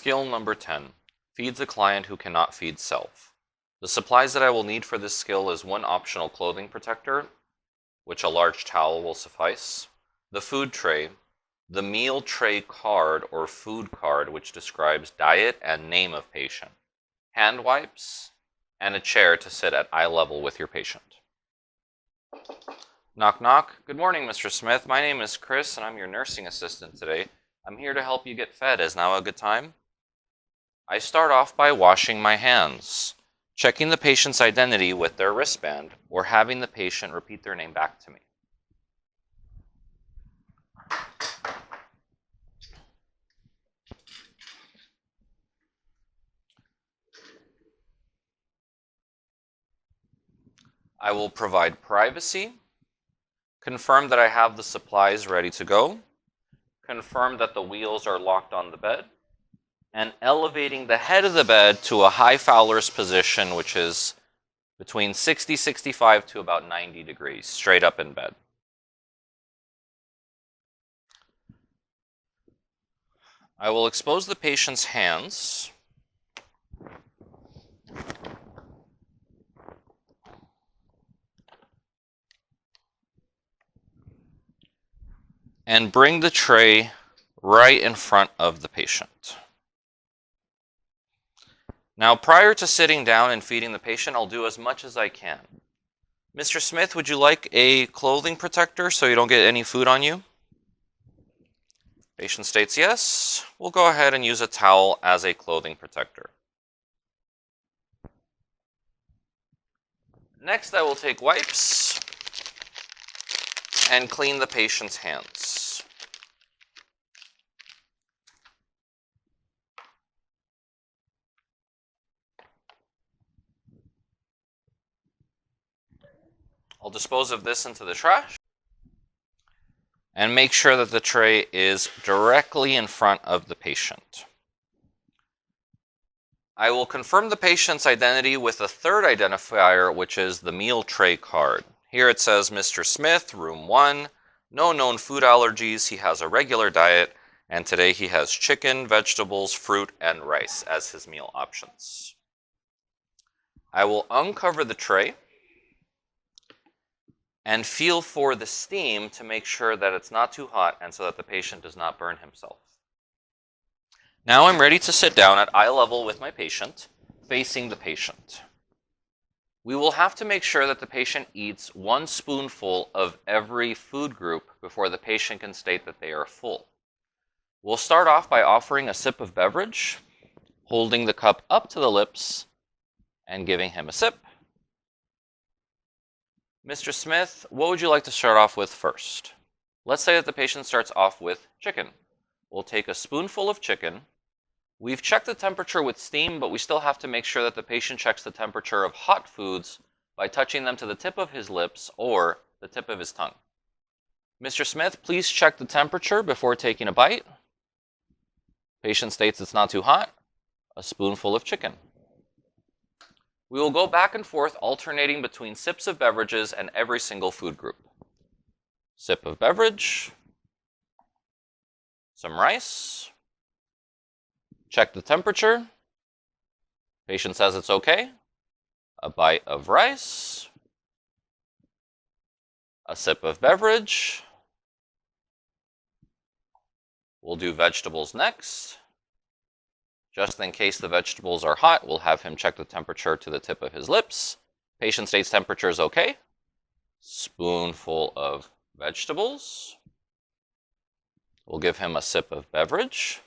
Skill number 10, feeds a client who cannot feed self. The supplies that I will need for this skill is one optional clothing protector, which a large towel will suffice, the food tray, the meal tray card or food card which describes diet and name of patient, hand wipes, and a chair to sit at eye level with your patient. Knock knock. Good morning, Mr. Smith. My name is Chris and I'm your nursing assistant today. I'm here to help you get fed. Is now a good time? I start off by washing my hands, checking the patient's identity with their wristband, or having the patient repeat their name back to me. I will provide privacy, confirm that I have the supplies ready to go, confirm that the wheels are locked on the bed, and elevating the head of the bed to a high Fowler's position, which is between 65 to about 90 degrees, straight up in bed. I will expose the patient's hands and bring the tray right in front of the patient. Now, prior to sitting down and feeding the patient, I'll do as much as I can. Mr. Smith, would you like a clothing protector so you don't get any food on you? Patient states yes. We'll go ahead and use a towel as a clothing protector. Next, I will take wipes and clean the patient's hands. I'll dispose of this into the trash and make sure that the tray is directly in front of the patient. I will confirm the patient's identity with a third identifier, which is the meal tray card. Here it says Mr. Smith, room 1, no known food allergies, he has a regular diet, and today he has chicken, vegetables, fruit, and rice as his meal options. I will uncover the tray and feel for the steam to make sure that it's not too hot and so that the patient does not burn himself. Now I'm ready to sit down at eye level with my patient, facing the patient. We will have to make sure that the patient eats 1 spoonful of every food group before the patient can state that they are full. We'll start off by offering a sip of beverage, holding the cup up to the lips, and giving him a sip. Mr. Smith, what would you like to start off with first? Let's say that the patient starts off with chicken. We'll take a spoonful of chicken. We've checked the temperature with steam, but we still have to make sure that the patient checks the temperature of hot foods by touching them to the tip of his lips or the tip of his tongue. Mr. Smith, please check the temperature before taking a bite. Patient states it's not too hot. A spoonful of chicken. We will go back and forth alternating between sips of beverages and every single food group. Sip of beverage. Some rice. Check the temperature. Patient says it's okay. A bite of rice. A sip of beverage. We'll do vegetables next. Just in case the vegetables are hot, we'll have him check the temperature to the tip of his lips. Patient states temperature is okay. Spoonful of vegetables. We'll give him a sip of beverage.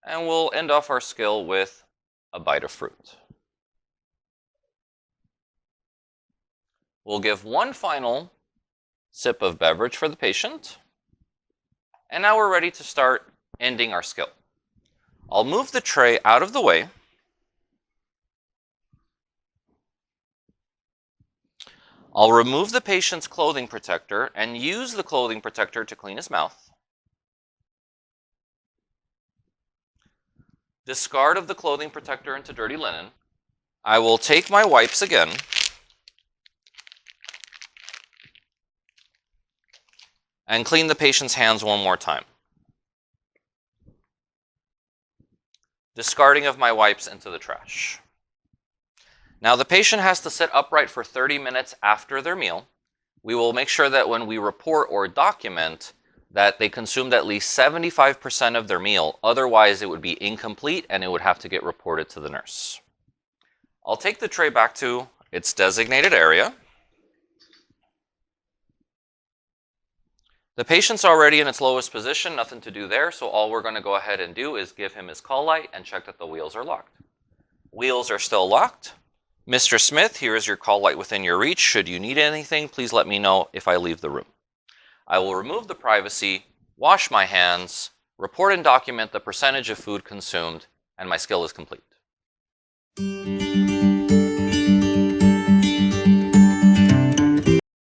And we'll end off our skill with a bite of fruit. We'll give 1 final sip of beverage for the patient. And now we're ready to start ending our skill. I'll move the tray out of the way. I'll remove the patient's clothing protector and use the clothing protector to clean his mouth. Discard of the clothing protector into dirty linen. I will take my wipes again and clean the patient's hands one more time. Discarding of my wipes into the trash. Now the patient has to sit upright for 30 minutes after their meal. We will make sure that when we report or document that they consumed at least 75% of their meal, otherwise it would be incomplete and it would have to get reported to the nurse. I'll take the tray back to its designated area. The patient's already in its lowest position, nothing to do there, so all we're going to go ahead and do is give him his call light and check that the wheels are locked. Wheels are still locked. Mr. Smith, here is your call light within your reach. Should you need anything, please let me know if I leave the room. I will remove the privacy, wash my hands, report and document the percentage of food consumed, and my skill is complete.